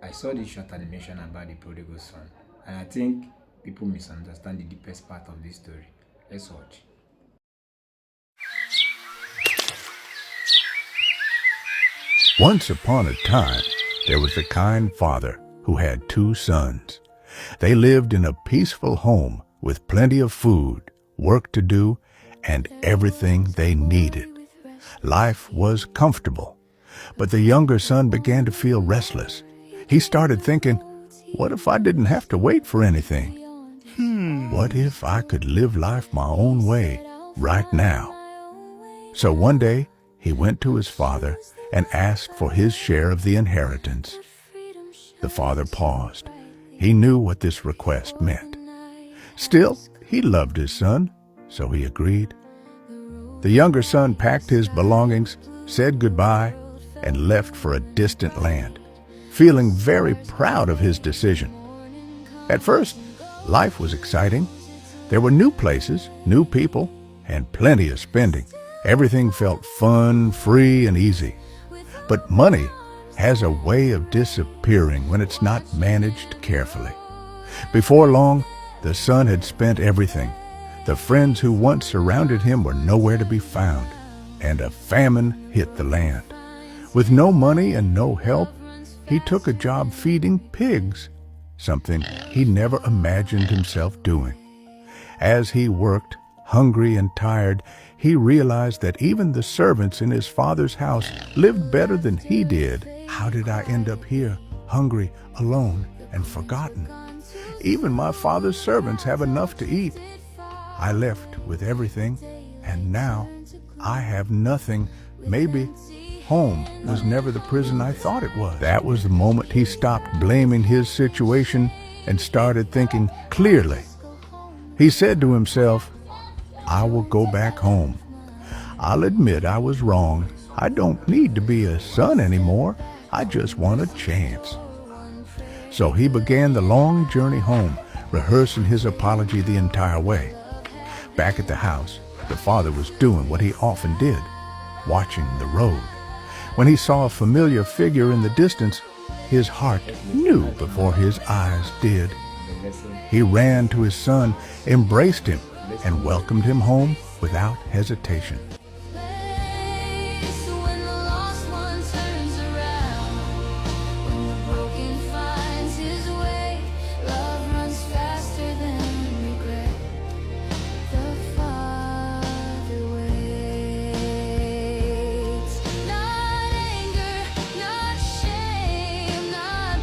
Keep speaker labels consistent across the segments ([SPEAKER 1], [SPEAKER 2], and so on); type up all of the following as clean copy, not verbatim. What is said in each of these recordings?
[SPEAKER 1] I saw this short animation about the prodigal son, and I think people misunderstand the deepest part of this story. Let's watch.
[SPEAKER 2] Once upon a time, there was a kind father who had two sons. They lived in a peaceful home with plenty of food, work to do, and everything they needed. Life was comfortable, but the younger son began to feel restless. He started thinking, what if I didn't have to wait for anything? What if I could live life my own way right now? So one day, he went to his father and asked for his share of the inheritance. The father paused. He knew what this request meant. Still, he loved his son, so he agreed. The younger son packed his belongings, said goodbye, and left for a distant land, feeling very proud of his decision. At first, life was exciting. There were new places, new people, and plenty of spending. Everything felt fun, free, and easy. But money has a way of disappearing when it's not managed carefully. Before long, the son had spent everything. The friends who once surrounded him were nowhere to be found, and a famine hit the land. With no money and no help, he took a job feeding pigs, something he never imagined himself doing. As he worked, hungry and tired, he realized that even the servants in his father's house lived better than he did. How did I end up here, hungry, alone, and forgotten? Even my father's servants have enough to eat. I left with everything, and now I have nothing. Maybe home was never the prison I thought it was. That was the moment he stopped blaming his situation and started thinking clearly. He said to himself, I will go back home. I'll admit I was wrong. I don't need to be a son anymore. I just want a chance. So he began the long journey home, rehearsing his apology the entire way. Back at the house, the father was doing what he often did, watching the road. When he saw a familiar figure in the distance, his heart knew before his eyes did. He ran to his son, embraced him, and welcomed him home without hesitation.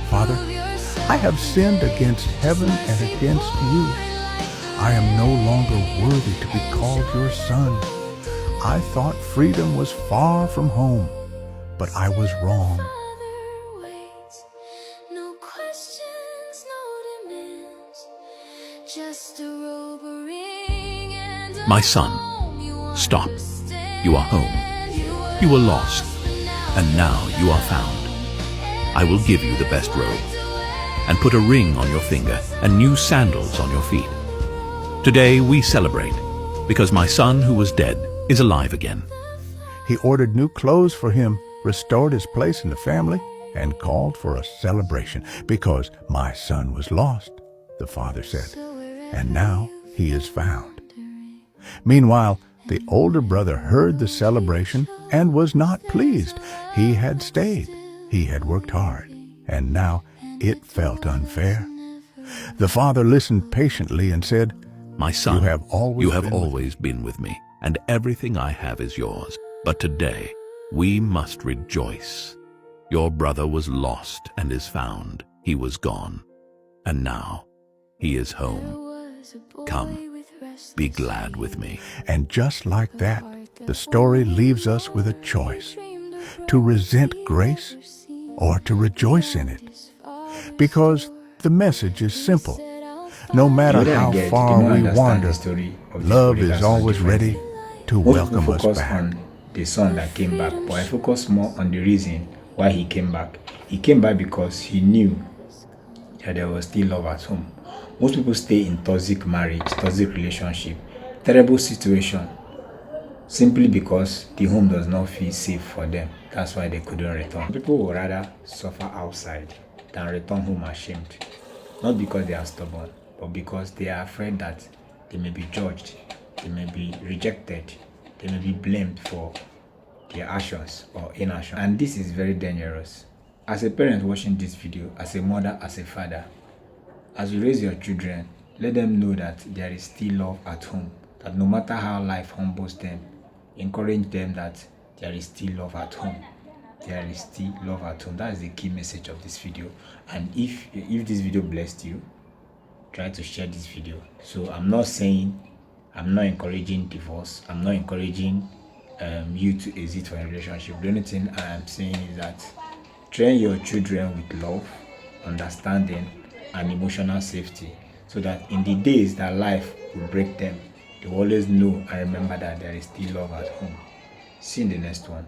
[SPEAKER 2] Father, I have sinned against heaven and against you. I am no longer worthy to be called your son. I thought freedom was far from home, but I was wrong.
[SPEAKER 3] My son, stop. You are home. You were lost, and now you are found. I will give you the best robe, and put a ring on your finger and new sandals on your feet. Today we celebrate, because my son who was dead is alive again.
[SPEAKER 2] He ordered new clothes for him, restored his place in the family, and called for a celebration, because my son was lost, the father said, and now he is found. Meanwhile, the older brother heard the celebration and was not pleased. He had stayed. He had worked hard, and now it felt unfair. The father listened patiently and said,
[SPEAKER 3] My son,
[SPEAKER 2] you have always
[SPEAKER 3] been with me, and everything I have is yours. But today we must rejoice. Your brother was lost and is found. He was gone, and now he is home. Come, be glad with me.
[SPEAKER 2] And just like that, the story leaves us with a choice: to resent grace or to rejoice in it. Because the message is simple. No matter how far we wander, love is always ready to welcome us back.
[SPEAKER 1] On the son that came back, but I focus more on the reason why he came back. He came back because he knew that there was still love at home. Most people stay in toxic marriage, toxic relationship, terrible situation, simply because the home does not feel safe for them. That's why they couldn't return. People would rather suffer outside, than return home ashamed. Not because they are stubborn, but because they are afraid that they may be judged, they may be rejected, they may be blamed for their actions or inaction. And this is very dangerous. As a parent watching this video, as a mother, as a father, as you raise your children, let them know that there is still love at home. That no matter how life humbles them, encourage them that there is still love at home. There is still love at home. That is the key message of this video. And if this video blessed you, try to share this video. So I'm not encouraging divorce. I'm not encouraging you to exit from a relationship. The only thing I am saying is that train your children with love, understanding, and emotional safety, so that in the days that life will break them, they will always know and remember that there is still love at home. See you in the next one.